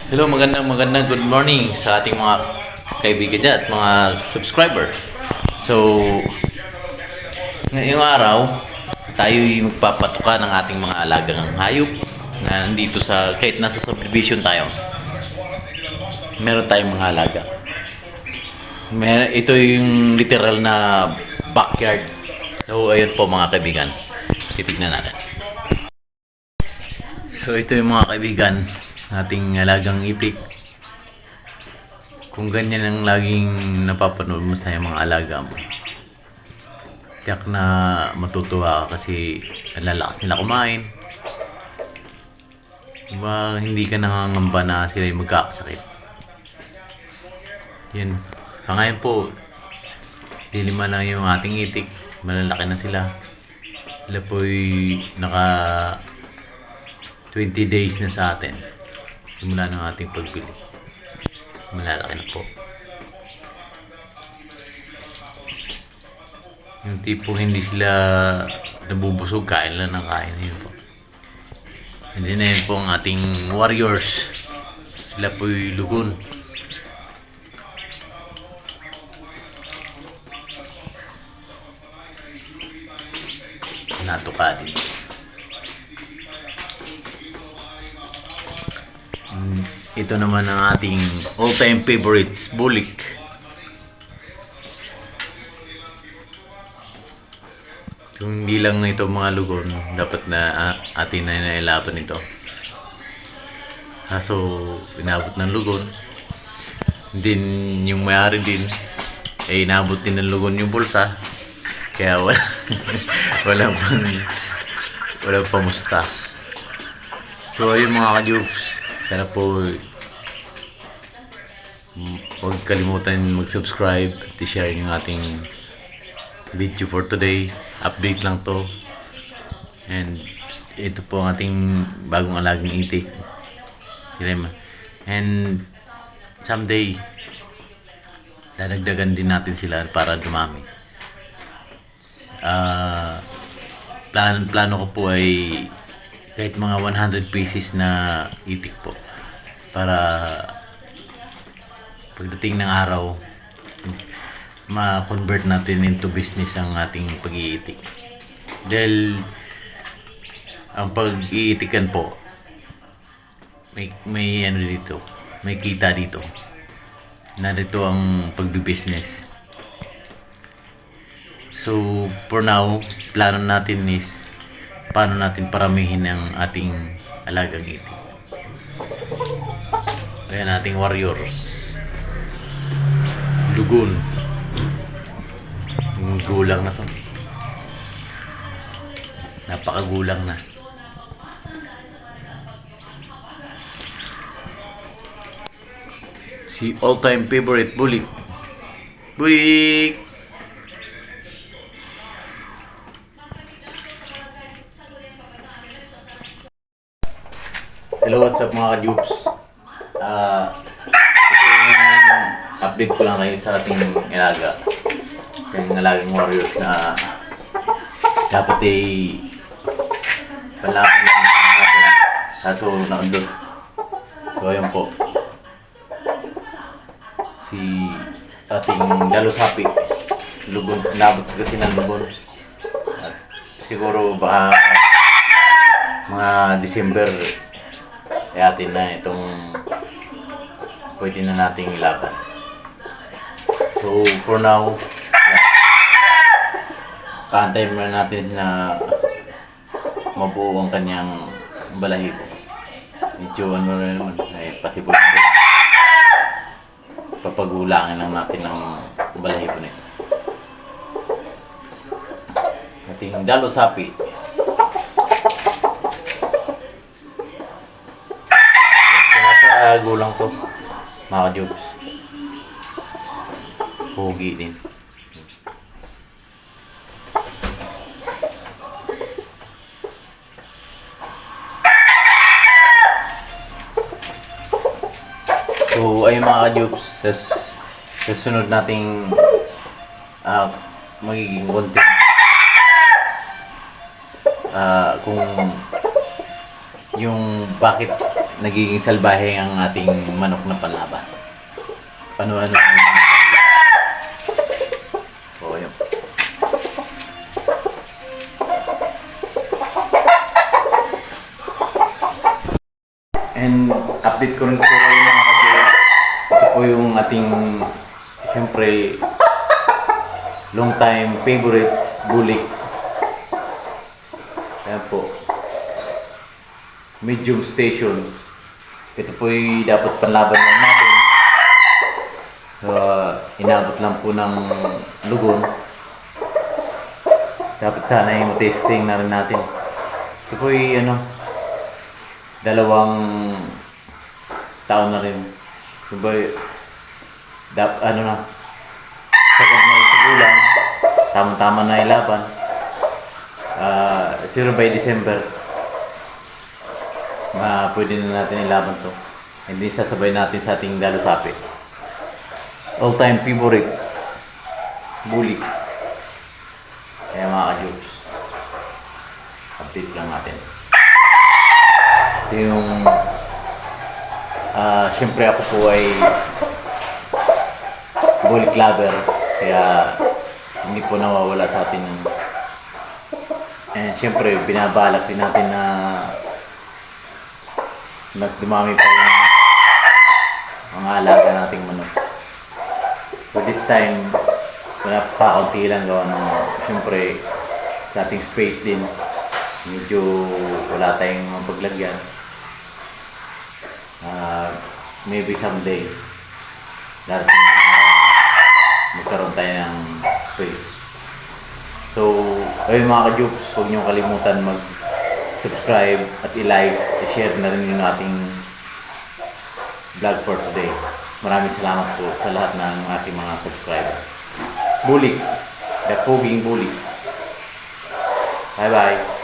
Hello, magandang good morning sa ating mga kaibigan dyan at mga subscriber. So, ngayong araw, tayo'y magpapatuka ng ating mga alagang hayop na nandito sa, kahit nasa subdivision tayo, meron tayong mga alaga. Ito yung literal na backyard. So, ayun po mga kaibigan. Titignan natin. So, ito yung mga kaibigan, ating alagang itik. Kung ganyan ang laging napapanood mo sa mga alaga mo, tiyak na matutuwa ka kasi ang lalakas nila kumain. Diba, hindi ka nangangamba na sila yung magkakasakit. Yun. Ngayon po, lilima lang yung ating itik. Malalaki na sila. Sila po'y naka 20 days na sa atin. Simula ng ating pagbili. Malalaki na po. Yung tipong hindi sila nabubusog, kain lang ng kain. Yun po. Hindi na yun po ang ating warriors. Sila po'y lugon. Natuka din. Ito naman ang ating all-time favorites, bulik. Kung hindi lang ito mga lugon, dapat na atin na nailaban ito. Kaso, inabot ng lugon. Din yung mayari din, ay inabot din ng lugon yung bulsa. Kaya walang pamusta. So, ayun mga ka-jokes. Sana po huwag kalimutan mag-subscribe at i-share yung ating video for today. Update lang to. And ito po ang ating bagong alagang itik. And someday, dadagdagan din natin sila para dumami. Plano ko po ay kahit mga 100 pieces na itik po para pagdating ng araw ma-convert natin into business ang ating pag-iitik. Dahil ang pag-iitikan po may ano dito, may kita dito. Narito ang pagbi-business. So for now, plano natin is paano natin paramihin ang ating alagang itik. Ayan ating warriors. Lugon. Gulang na to. Napakagulang na. Si all-time favorite, bulik. Bulik! Hello, what's up mga ka-jubes? Update ko lang kayo sa ating ilaga. Yung alagang warriors na dapat ay palaban lang sa natin. Kaso naundot. So ayun po. Si ating dalusapi. Lugon. Nabot kasi ng lugon. At siguro baka mga December atin na itong pwede na nating ilaban. So for now, paantay muna natin na mabuo ang kanyang balahibo. Medyo ano na naman, ay pasipol na rin. Papagulangin lang natin ang balahibo nito. Ating dalusapi. Gulang to mga ka-jokes. Pogi din. So ayun mga ka-jokes, sa sunod nating magiging content kung yung bakit nagiging salbahe ang ating manok na panlaban. Ano-ano oh, yun. And update ko rin po kayo mga ka-Jones. Ito po yung ating siyempre long time favorites, bulik. Ayan po. Medium station. Ito po yung dapat panlaban lang natin. So, inabot lang po ng lugon. Dapat sana yung testing na rin natin. Ito po yung ano, 2 taon na rin. Diba, ano na, sagad na rin sa gulang. Tama-tama na ilaban. 0 by December. Pwede na natin ilaban to. Hindi sasabay natin sa ating dalusapi. All-time favorite. Bulik. Kaya mga ka-Jokes, update lang natin. Ito yung siyempre ako po ay bulik lover, kaya hindi po nawawala sa atin. And siyempre binabalak din natin na nagdumami pa yung mga alaga nating manok. So this time wala pa, kaunti lang gawa ng siyempre sa ating space din. Medyo wala tayong mga paglagyan. Maybe someday darating magkaroon tayo ng space. So, ayun mga ka-Jokes, huwag niyo kalimutan mag-subscribe at i-likes, i-share na rin yung ating vlog for today. Maraming salamat po sa lahat ng ating mga subscriber. Bulik, the Puging Bulik. Bye bye.